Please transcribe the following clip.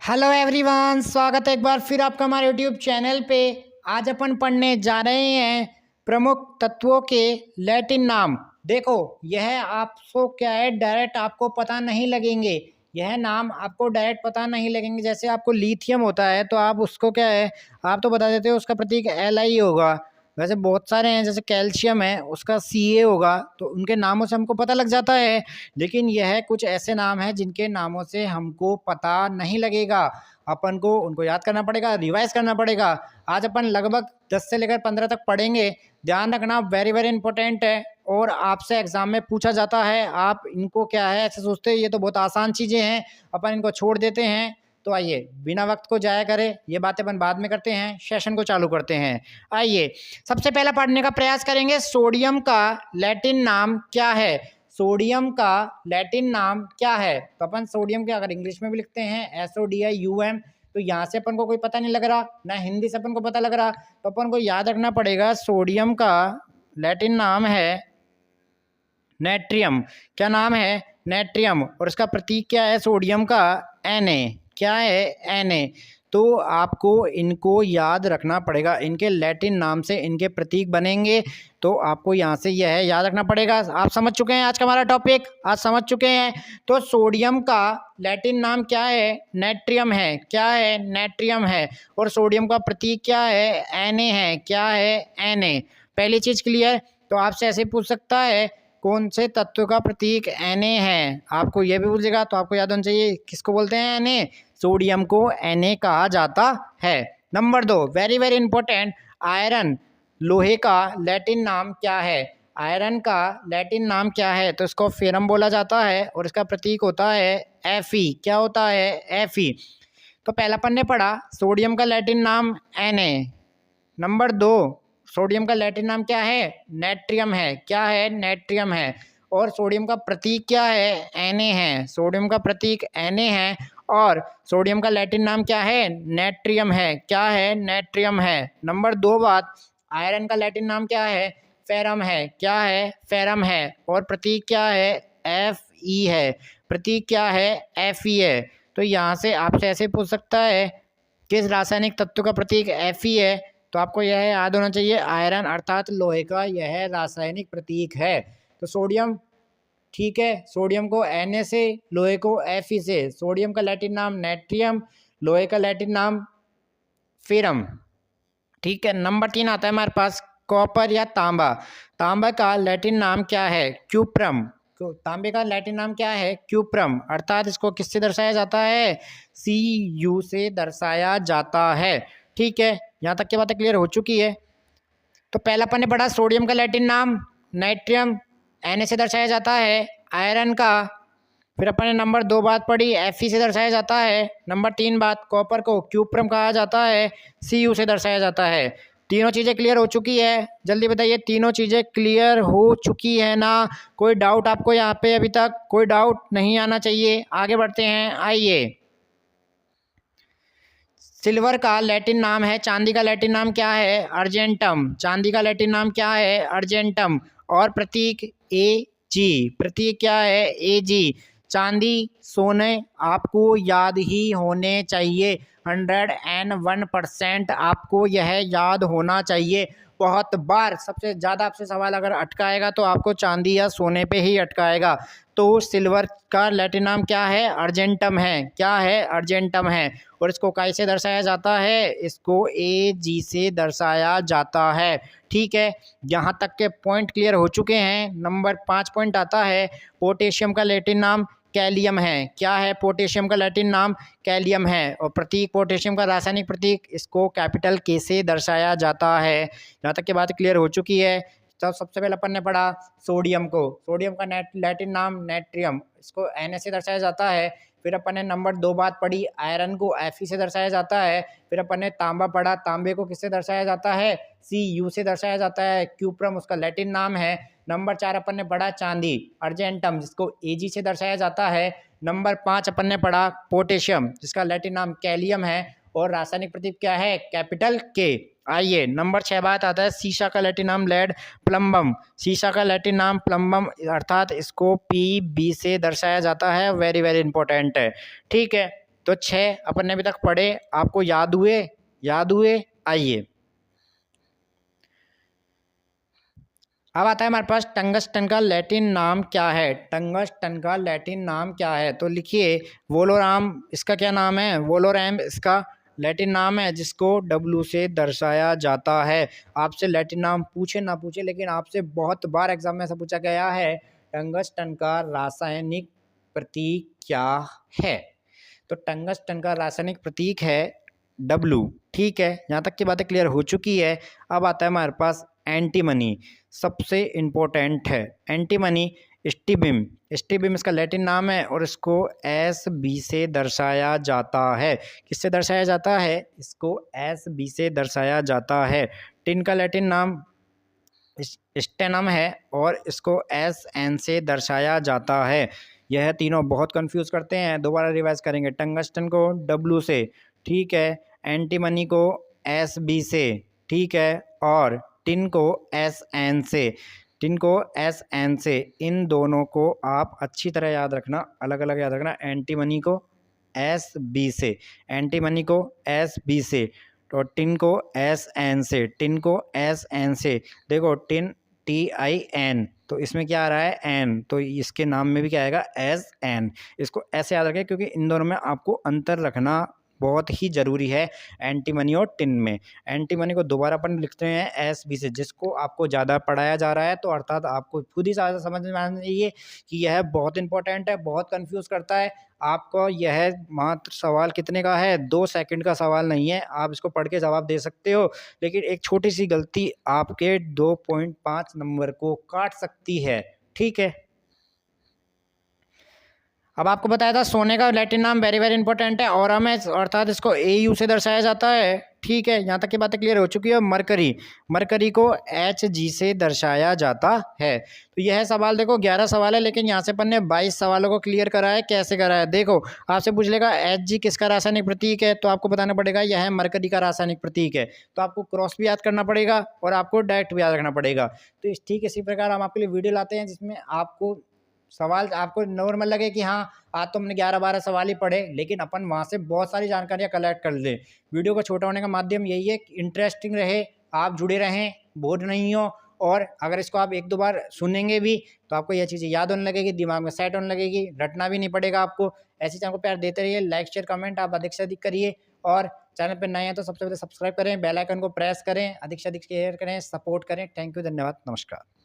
Hello everyone, स्वागत है एक बार फिर आपका हमारे यूट्यूब चैनल पे। आज अपन पढ़ने जा रहे हैं प्रमुख तत्वों के लैटिन नाम। देखो, यह आपको क्या है, डायरेक्ट आपको पता नहीं लगेंगे। यह नाम आपको डायरेक्ट पता नहीं लगेंगे। जैसे आपको लिथियम होता है तो आप उसको क्या है, आप तो बता देते हो उसका प्रतीक Li होगा। वैसे बहुत सारे हैं, जैसे कैल्शियम है उसका Ca होगा, तो उनके नामों से हमको पता लग जाता है। लेकिन यह कुछ ऐसे नाम हैं जिनके नामों से हमको पता नहीं लगेगा। अपन को उनको याद करना पड़ेगा, रिवाइज करना पड़ेगा। आज अपन लगभग 10 से लेकर 15 तक पढ़ेंगे। ध्यान रखना, वेरी वेरी इंपॉर्टेंट है और आपसे एग्जाम में पूछा जाता है। आप इनको क्या है ऐसे सोचते हैं ये तो बहुत आसान चीज़ें हैं, अपन इनको छोड़ देते हैं। तो आइए बिना वक्त को जाया करें, ये बातें अपन बाद में करते हैं, सेशन को चालू करते हैं। आइए सबसे पहला पढ़ने का प्रयास करेंगे, सोडियम का लैटिन नाम क्या है। सोडियम का लैटिन नाम क्या है? तो अपन सोडियम के अगर इंग्लिश में भी लिखते हैं SODIUM, तो यहाँ से अपन को कोई पता नहीं लग रहा, ना हिंदी से अपन को पता लग रहा, तो अपन को याद रखना पड़ेगा सोडियम का लैटिन नाम है नेट्रियम। क्या नाम है? नेट्रियम। और इसका प्रतीक क्या है सोडियम का? Na। क्या है? Na। तो आपको इनको याद रखना पड़ेगा, इनके लैटिन नाम से इनके प्रतीक बनेंगे, तो आपको यहाँ से यह याद रखना पड़ेगा। आप समझ चुके हैं आज का हमारा टॉपिक, आज समझ चुके हैं। तो सोडियम का लैटिन नाम क्या है? नेट्रियम है। क्या है? नेट्रियम है। और सोडियम का प्रतीक क्या है? Na है। क्या है? Na। पहली चीज़ क्लियर। तो आपसे ऐसे पूछ सकता है कौन से तत्व का प्रतीक Na है, आपको यह भी पूछेगा, तो आपको याद होना चाहिए किसको बोलते हैं Na, सोडियम को Na कहा जाता है। Number 2, very very important, iron, लोहे का लैटिन नाम क्या है? आयरन का लैटिन नाम क्या है? तो इसको फेरम बोला जाता है और इसका प्रतीक होता है Fe। क्या होता है? Fe। तो पहला अपन ने पढ़ा सोडियम का लैटिन नाम Na। नंबर 2, सोडियम का लैटिन नाम क्या है? नेट्रियम है। क्या है? नेट्रियम है। और सोडियम का प्रतीक क्या है? Na है। सोडियम का प्रतीक Na है। और सोडियम का लैटिन नाम क्या है? नेट्रियम है। क्या है? नेट्रियम है। नंबर 2 बात, आयरन का लैटिन नाम क्या है? फेरम है। क्या है? फेरम है। और प्रतीक क्या है? Fe है। प्रतीक क्या है? Fe है। तो यहाँ से आपसे ऐसे पूछ सकता है किस रासायनिक तत्व का प्रतीक Fe है, तो आपको यह याद होना चाहिए आयरन अर्थात लोहे का यह रासायनिक प्रतीक है। तो सोडियम, ठीक है, सोडियम को Na से, लोहे को Fe से। सोडियम का लैटिन नाम नेट्रियम, लोहे का लैटिन नाम फेरम। ठीक है। नंबर 3 आता है हमारे पास कॉपर या तांबा। तांबा का लैटिन नाम क्या है? क्यूप्रम। तांबे का लैटिन नाम क्या है? क्यूप्रम। अर्थात इसको किससे दर्शाया जाता है? Cu से दर्शाया जाता है। ठीक है, यहाँ तक की बातें क्लियर हो चुकी है। तो पहला अपन ने पढ़ा सोडियम का लैटिन नाम नाइट्रियम, Na से दर्शाया जाता है। आयरन का, फिर अपन ने नंबर 2 बात पढ़ी Fe से दर्शाया जाता है। नंबर 3 बात, कॉपर को क्यूप्रम कहा जाता है, Cu से दर्शाया जाता है। तीनों चीज़ें क्लियर हो चुकी है? जल्दी बताइए, तीनों चीज़ें क्लियर हो चुकी है ना? कोई डाउट आपको यहाँ पे? अभी तक कोई डाउट नहीं आना चाहिए। आगे बढ़ते हैं, आइए। सिल्वर का लैटिन नाम है, चांदी का लैटिन नाम क्या है? अर्जेंटम। चांदी का लैटिन नाम क्या है? अर्जेंटम। और प्रतीक Ag। प्रतीक क्या है? Ag। चांदी, सोने आपको याद ही होने चाहिए, 101% आपको यह याद होना चाहिए। बहुत बार सबसे ज़्यादा आपसे सवाल अगर अटकाएगा तो आपको चांदी या सोने पे ही अटकाएगा। तो सिल्वर का लैटिन नाम क्या है? अर्जेंटम है। क्या है? अर्जेंटम है। और इसको काय से दर्शाया जाता है? इसको Ag से दर्शाया जाता है। ठीक है, यहाँ तक के पॉइंट क्लियर हो चुके हैं। नंबर 5 पॉइंट आता है, पोटेशियम का लैटिन नाम कैलियम है। क्या है? पोटेशियम का लैटिन नाम कैलियम है। और प्रतीक, पोटेशियम का रासायनिक प्रतीक, इसको कैपिटल K से दर्शाया जाता है। यहाँ तक की बात क्लियर हो चुकी है। तो सबसे पहले अपन ने पढ़ा सोडियम को, सोडियम का लैटिन नाम नेट्रियम, इसको Na से दर्शाया जाता है। फिर अपन ने नंबर 2 बात पढ़ी, आयरन को Fe से दर्शाया जाता है। फिर अपन ने तांबा पढ़ा, तांबे को किससे दर्शाया जाता है? Cu से दर्शाया जाता है। क्यूप्रम उसका लैटिन नाम है। नंबर 4 अपन ने पढ़ा चांदी, अर्जेंटम, जिसको Ag से दर्शाया जाता है। नंबर 5 अपन ने पढ़ा पोटेशियम, जिसका लैटिन नाम कैलियम है और रासायनिक प्रतीक क्या है? Capital K। आइए नंबर 6 बात आता है सीसा का लैटिन नाम लेड, प्लम्बम। सीसा का लैटिन नाम प्लम्बम, अर्थात इसको Pb से दर्शाया जाता है। वेरी वेरी इंपॉर्टेंट है। ठीक है, तो 6 अपन ने अभी तक पढ़े, आपको याद हुए? आइए अब आता है हमारे पास टंगस्टन का लैटिन नाम क्या है। टंगस्टन का लैटिन नाम क्या है? तो लिखिए वोलोराम, इसका क्या नाम है? वोलोरैम इसका लैटिन नाम है, जिसको W से दर्शाया जाता है। आपसे लैटिन नाम पूछे ना पूछे, लेकिन आपसे बहुत बार एग्जाम में ऐसा पूछा गया है, टंगस्टन का रासायनिक प्रतीक क्या है? तो टंगस्टन का रासायनिक प्रतीक है W। ठीक है, यहाँ तक की बातें क्लियर हो चुकी है। अब आता है हमारे पास एंटीमनी, सबसे इम्पोर्टेंट है एंटीमनी। स्टीबियम, स्टीबियम इसका लैटिन नाम है और इसको Sb से दर्शाया जाता है। किससे दर्शाया जाता है? इसको Sb से दर्शाया जाता है। टिन का लैटिन नाम स्टेनम है और इसको Sn से दर्शाया जाता है। यह तीनों बहुत कंफ्यूज करते हैं, दोबारा रिवाइज करेंगे। टंगस्टन को W से, ठीक है, एंटीमनी को Sb से, ठीक है, और टिन को Sn से, टिन को Sn से। इन दोनों को आप अच्छी तरह याद रखना, अलग अलग याद रखना। एंटीमनी को Sb से, एंटीमनी को Sb से, तो टिन को Sn से, टिन को Sn से। देखो टिन TIN, तो इसमें क्या आ रहा है? N, तो इसके नाम में भी क्या आएगा? Sn। इसको ऐसे याद रखें क्योंकि इन दोनों में आपको अंतर रखना बहुत ही ज़रूरी है एंटीमनी और टिन में। एंटीमनी को दोबारा अपन लिखते हैं Sb से, जिसको आपको ज़्यादा पढ़ाया जा रहा है, तो अर्थात आपको खुद ही ज़्यादा समझ में आना चाहिए कि यह बहुत इंपॉर्टेंट है, बहुत कंफ्यूज करता है आपको। यह मात्र सवाल कितने का है? 2 सेकंड का सवाल नहीं है, आप इसको पढ़ के जवाब दे सकते हो, लेकिन एक छोटी सी गलती आपके 2.5 नंबर को काट सकती है। ठीक है, अब आपको बताया था सोने का लैटिन नाम वेरी वेरी इंपॉर्टेंट है, ऑरम है, अर्थात इसको AU से दर्शाया जाता है। ठीक है, यहाँ तक की बातें क्लियर हो चुकी है। मरकरी, मरकरी को Hg से दर्शाया जाता है। तो यह सवाल देखो 11 सवाल है, लेकिन यहाँ से अपन ने 22 सवालों को क्लियर करा है। कैसे करा है? देखो आपसे पूछ लेगा Hg किसका रासायनिक प्रतीक है, तो आपको बताना पड़ेगा यह मरकरी का रासायनिक प्रतीक है। तो आपको क्रॉस भी याद करना पड़ेगा और आपको डायरेक्ट भी याद रखना पड़ेगा। तो ठीक इसी प्रकार हम आपके लिए वीडियो लाते हैं जिसमें आपको सवाल आपको नॉर्मल लगे कि हाँ आज तो हमने 11-12 सवाल ही पढ़े, लेकिन अपन वहाँ से बहुत सारी जानकारियाँ कलेक्ट कर लें। वीडियो को छोटा होने का माध्यम यही है कि इंटरेस्टिंग रहे, आप जुड़े रहें, बोर नहीं हो, और अगर इसको आप 1-2 बार सुनेंगे भी तो आपको यह चीज़ें याद होने लगेगी, दिमाग में सेट होने लगेगी, रटना भी नहीं पड़ेगा आपको। ऐसी चैनल को प्यार देते रहिए, लाइक शेयर कमेंट आप अधिक से अधिक करिए, और चैनल पर नए हैं तो सबसे पहले सब्सक्राइब करें, बेल आइकन को प्रेस करें, अधिक से अधिक शेयर करें, सपोर्ट करें। थैंक यू, धन्यवाद, नमस्कार।